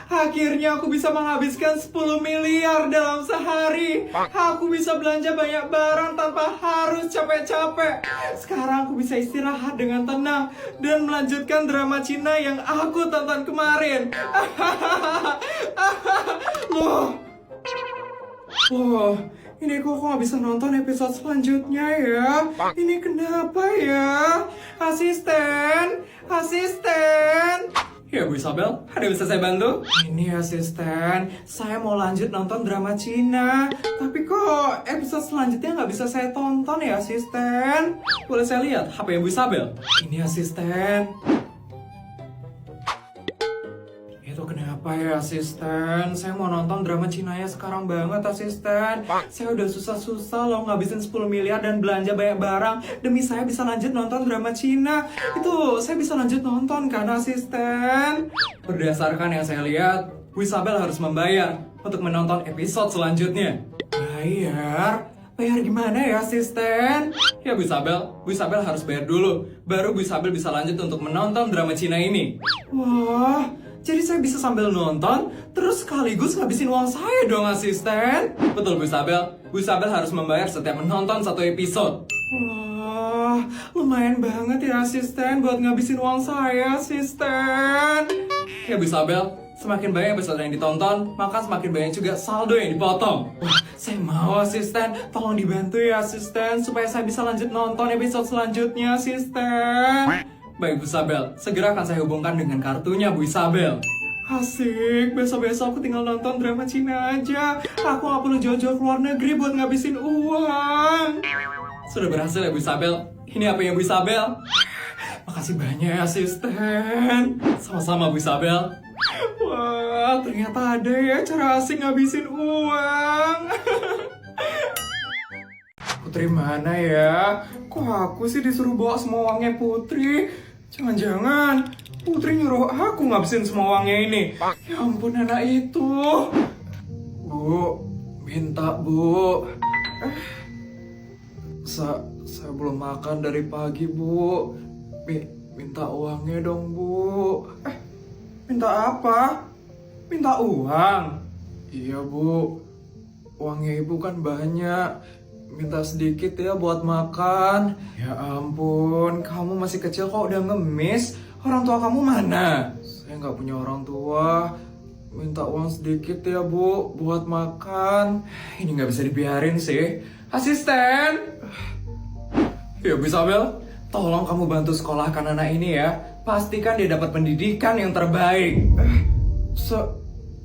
Akhirnya aku bisa menghabiskan 10 miliar dalam sehari. Aku bisa belanja banyak barang tanpa harus capek-capek. Sekarang aku bisa istirahat dengan tenang dan melanjutkan drama Cina yang aku tonton kemarin. Loh, ini kok aku nggak bisa nonton episode selanjutnya ya? Ini kenapa ya? Asisten. Ya Bu Isabel, ada yang bisa saya bantu? Ini asisten, saya mau lanjut nonton drama Cina. Tapi kok episode selanjutnya nggak bisa saya tonton ya asisten? Boleh saya lihat HP Bu Isabel? Ini asisten. Itu kenapa ya asisten? Saya mau nonton drama Cina ya sekarang banget asisten. Saya udah susah-susah loh ngabisin 10 miliar dan belanja banyak barang demi saya bisa lanjut nonton drama Cina. Itu saya bisa lanjut nonton kan asisten? Berdasarkan yang saya lihat, Bu Isabel harus membayar untuk menonton episode selanjutnya. Bayar? Bayar gimana ya asisten? Ya Bu Isabel harus bayar dulu. Baru Bu Isabel bisa lanjut untuk menonton drama Cina ini. Wah, jadi saya bisa sambil nonton, terus sekaligus ngabisin uang saya dong asisten? Betul Bu Isabel. Bu Isabel harus membayar setiap menonton satu episode. Wah, lumayan banget ya asisten buat ngabisin uang saya asisten. Ya Bu Isabel, semakin banyak episode yang ditonton, maka semakin banyak juga saldo yang dipotong. Wah, saya mau asisten, tolong dibantu ya asisten, supaya saya bisa lanjut nonton episode selanjutnya asisten. Baik Bu Isabel, segera akan saya hubungkan dengan kartunya Bu Isabel. Asik, besok-besok aku tinggal nonton drama Cina aja. Aku gak perlu jauh-jauh ke luar negeri buat ngabisin uang. Sudah berhasil ya Bu Isabel? Ini apa ya Bu Isabel? Makasih banyak ya asisten. Sama-sama Bu Isabel. Wah, ternyata ada ya cara asing ngabisin uang. Putri mana ya? Kok aku sih disuruh bawa semua uangnya Putri? Jangan-jangan Putri nyuruh aku ngabisin semua uangnya ini. Ya ampun anak itu. Bu, minta Bu. Saya belum makan dari pagi Bu. Minta uangnya dong Bu. Minta apa? Minta uang? Iya Bu. Uangnya Ibu kan banyak. Minta sedikit ya buat makan. Ya ampun, kamu masih kecil kok udah ngemis. Orang tua kamu mana? Saya nggak punya orang tua. Minta uang sedikit ya Bu, buat makan. Ini nggak bisa dibiarin sih. Asisten. Ya Bu Isabel, tolong kamu bantu sekolahkan anak ini ya. Pastikan dia dapat pendidikan yang terbaik.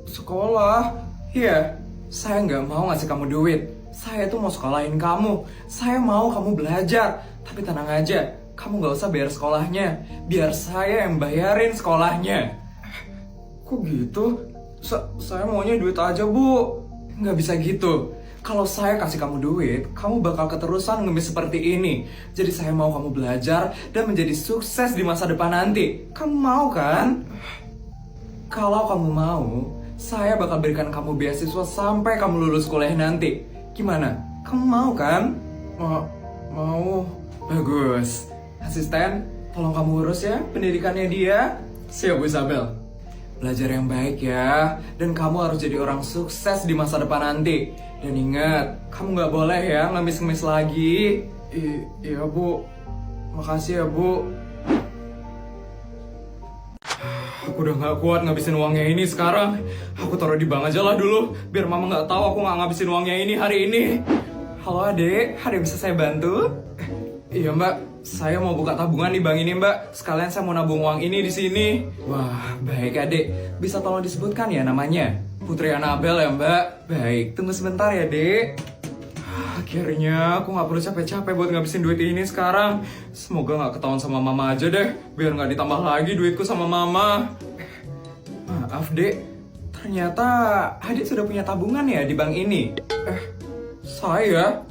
Sekolah? Iya, saya nggak mau ngasih kamu duit. Saya tuh mau sekolahin kamu. Saya mau kamu belajar. Tapi tenang aja, kamu gak usah bayar sekolahnya. Biar saya yang bayarin sekolahnya. Kok gitu? Saya maunya duit aja Bu. Gak bisa gitu. Kalau saya kasih kamu duit, kamu bakal keterusan ngemis seperti ini. Jadi saya mau kamu belajar dan menjadi sukses di masa depan nanti. Kamu mau kan? Kalau kamu mau, saya bakal berikan kamu beasiswa sampai kamu lulus kuliah nanti. Gimana? Kamu mau kan? Mau. Bagus. Asisten, tolong kamu urus ya pendidikannya dia. Siap Bu Isabel. Belajar yang baik ya. Dan kamu harus jadi orang sukses di masa depan nanti. Dan ingat, kamu gak boleh ya ngemis-ngemis lagi. Iya Bu. Makasih ya Bu. Aku udah gak kuat ngabisin uangnya ini sekarang. Aku taruh di bank aja lah dulu, biar mama gak tahu aku gak ngabisin uangnya ini hari ini. Halo adek, ada yang bisa saya bantu? Iya Mbak, saya mau buka tabungan di bank ini Mbak. Sekalian saya mau nabung uang ini di sini. Wah, baik adek. Bisa tolong disebutkan ya namanya? Putri Anabel ya Mbak. Baik, tunggu sebentar ya dek. Akhirnya aku gak perlu capek-capek buat ngabisin duit ini sekarang. Semoga gak ketahuan sama mama aja deh, biar gak ditambah lagi duitku sama mama. Maaf dek, ternyata adik sudah punya tabungan ya di bank ini. Saya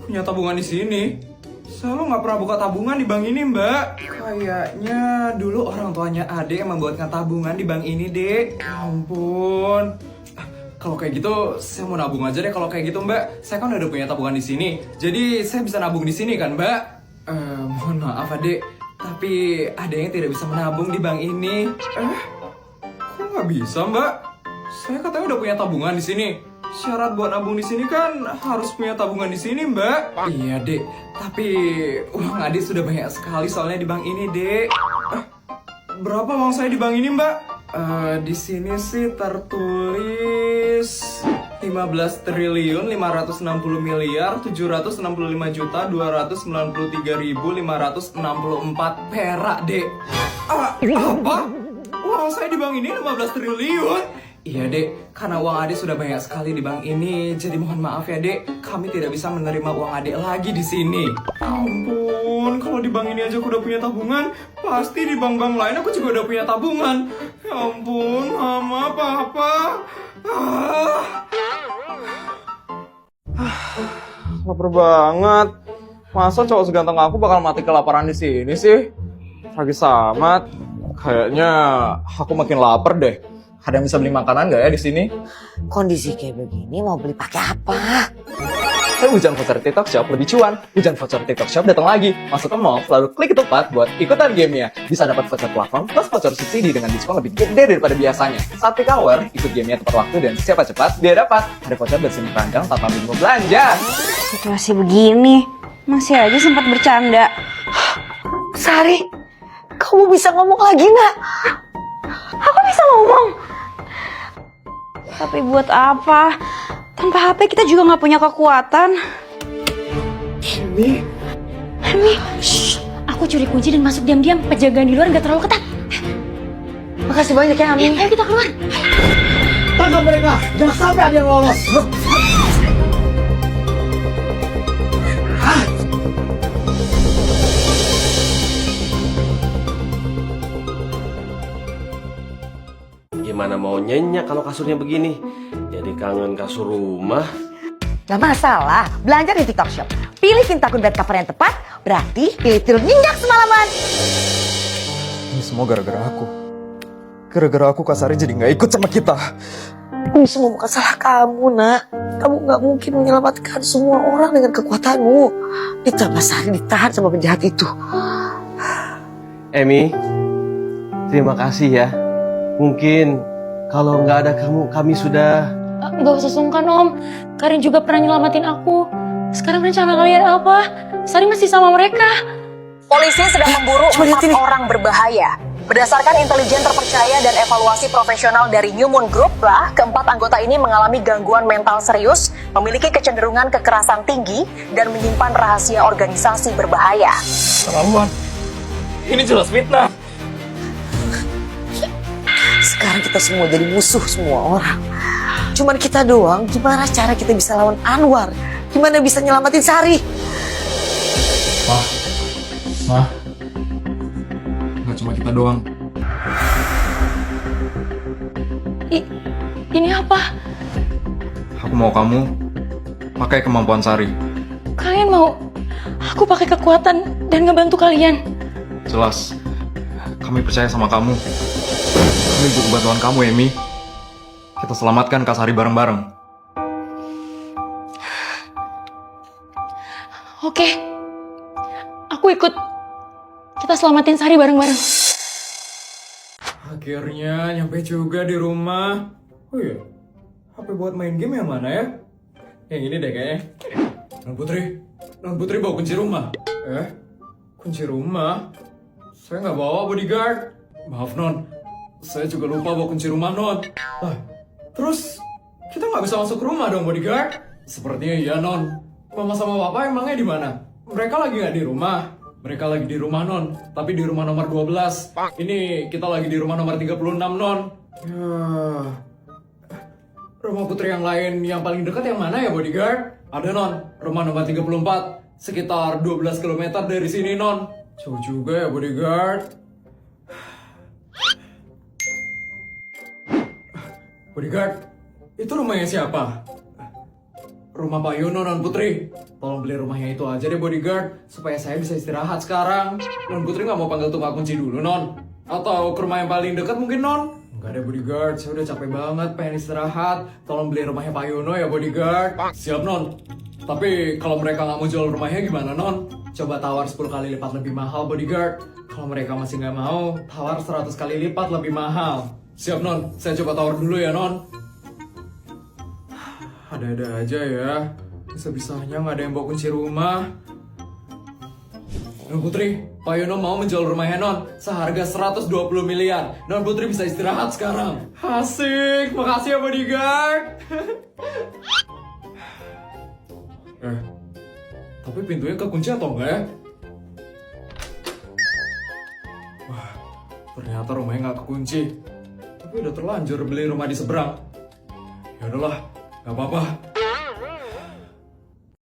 punya tabungan di sini? Saya gak pernah buka tabungan di bank ini Mbak. Kayaknya dulu orang tuanya adik yang membuatkan tabungan di bank ini dek. Ya ampun. Kalau kayak gitu, saya mau nabung aja deh. Kalau kayak gitu Mbak, saya kan udah punya tabungan di sini. Jadi saya bisa nabung di sini kan Mbak? Mohon maaf adek, tapi adeknya tidak bisa menabung di bank ini. nggak bisa, Mbak? Saya katanya udah punya tabungan di sini. Syarat buat nabung di sini kan harus punya tabungan di sini, Mbak. Iya, Dek. Tapi uang Adik sudah banyak sekali soalnya di bank ini, Dek. Berapa uang saya di bank ini, Mbak? Di sini sih tertulis 15 triliun 560 miliar 765 juta 293.564 perak, Dek. Apa? Uang saya di bank ini 15 triliun? Iya, Dek, karena uang Adik sudah banyak sekali di bank ini, jadi mohon maaf ya, Dek, kami tidak bisa menerima uang Adik lagi di sini. Ampun, kalau di bank ini aja aku udah punya tabungan, pasti di bank-bank lain aku juga udah punya tabungan. Ya ampun, Mama, Papa. Lapar banget. Masa cowok seganteng aku bakal mati kelaparan di sini sih? Tragis amat. Kayaknya aku makin lapar deh. Ada yang bisa beli makanan nggak ya di sini? Kondisi kayak begini mau beli pakai apa? Hujan voucher TikTok Shop lebih cuan. Hujan voucher TikTok Shop datang lagi. Masuk ke mall, lalu klik ketupat buat ikutan gamenya. Bisa dapat voucher platform plus voucher subsidi dengan diskon lebih gede daripada biasanya. Saat peak hour, ikut gamenya tepat waktu dan siapa cepat, dia dapat. Ada voucher bersih keranjang tanpa minimum belanja. Situasi begini, masih aja sempat bercanda. Sari, kamu bisa ngomong lagi nggak? Aku bisa ngomong. Tapi buat apa? Tanpa HP kita juga nggak punya kekuatan. Emi, Shh, aku curi kunci dan masuk diam-diam. Penjagaan di luar nggak terlalu ketat. Makasih banyak ya, Ami. Ayo kita keluar. Tangkap mereka, jangan sampai ada yang lolos. Gimana mau nyenyak kalau kasurnya begini? Jadi kangen kasur rumah. Gak masalah, belanja di TikTok Shop. Pilih Kintakun bed cover yang tepat, berarti pilih tidur nyenyak semalaman. ini semua gara-gara aku. Gara-gara aku Kak Sari jadi nggak ikut sama kita. Ini semua bukan salah kamu, nak. Kamu gak mungkin menyelamatkan semua orang dengan kekuatanmu. Ditambah Sari ditahan sama penjahat itu. Emi, terima kasih ya. Mungkin kalau nggak ada kamu, kami sudah... Nggak usah sungkan, Om. Karin juga pernah nyelamatin aku. Sekarang rencana kalian apa? Sari masih sama mereka. Polisi sedang memburu 4 orang berbahaya. Berdasarkan intelijen terpercaya dan evaluasi profesional dari New Moon Group lah, keempat anggota ini mengalami gangguan mental serius, memiliki kecenderungan kekerasan tinggi, dan menyimpan rahasia organisasi berbahaya. Terlaluan. Ini jelas fitnah. Sekarang kita semua jadi musuh semua orang. Cuman kita doang, gimana cara kita bisa lawan Anwar? Gimana bisa nyelamatin Sari? Ma, nggak cuma kita doang. Ini apa? Aku mau kamu pakai kemampuan Sari. Kalian mau aku pakai kekuatan dan ngebantu kalian? Jelas, kami percaya sama kamu. Kami butuh bantuan kamu, Emi. Kita selamatkan Kak Sari bareng-bareng. Oke, aku ikut. Kita selamatin Sari bareng-bareng. Akhirnya nyampe juga di rumah. Oh iya, HP buat main game yang mana ya? Yang ini deh kayaknya. Non Putri bawa kunci rumah. Kunci rumah? Saya nggak bawa bodyguard. Maaf Non, saya juga lupa bawa kunci rumah Non. Terus kita nggak bisa masuk rumah dong bodyguard? Sepertinya iya Non. Mama sama Papa emangnya di mana? Mereka lagi nggak di rumah. Mereka lagi di rumah Non, tapi di rumah nomor 12. Ini kita lagi di rumah nomor 36 Non. Ya. Rumah putri yang lain yang paling dekat yang mana ya bodyguard? Ada Non, rumah nomor 34. Sekitar 12 km dari sini Non. Jauh juga ya bodyguard. Bodyguard, itu rumahnya siapa? Rumah Pak Yono, Non Putri. Tolong beli rumahnya itu aja deh bodyguard, supaya saya bisa istirahat sekarang. Non Putri nggak mau panggil tukang kunci dulu, Non? Atau ke rumah yang paling dekat mungkin, Non? Enggak deh bodyguard, saya udah capek banget pengen istirahat. Tolong beli rumahnya Pak Yono ya bodyguard. Siap, Non. Tapi kalau mereka nggak mau jual rumahnya gimana, Non? Coba tawar 10 kali lipat lebih mahal bodyguard. Kalau mereka masih nggak mau, tawar 100 kali lipat lebih mahal. Siap non, saya coba tawar dulu ya non. Ada-ada aja ya. Bisa-bisanya nggak ada yang bawa kunci rumah. Non Putri, Pak Yono mau menjual rumahnya non seharga 120 miliar. Non Putri bisa istirahat sekarang. Asik, makasih ya bodyguard. Tapi pintunya kekunci atau enggak ya? Wah, ternyata rumahnya nggak kekunci. Tapi udah terlanjur beli rumah di seberang. Ya udahlah, nggak apa-apa.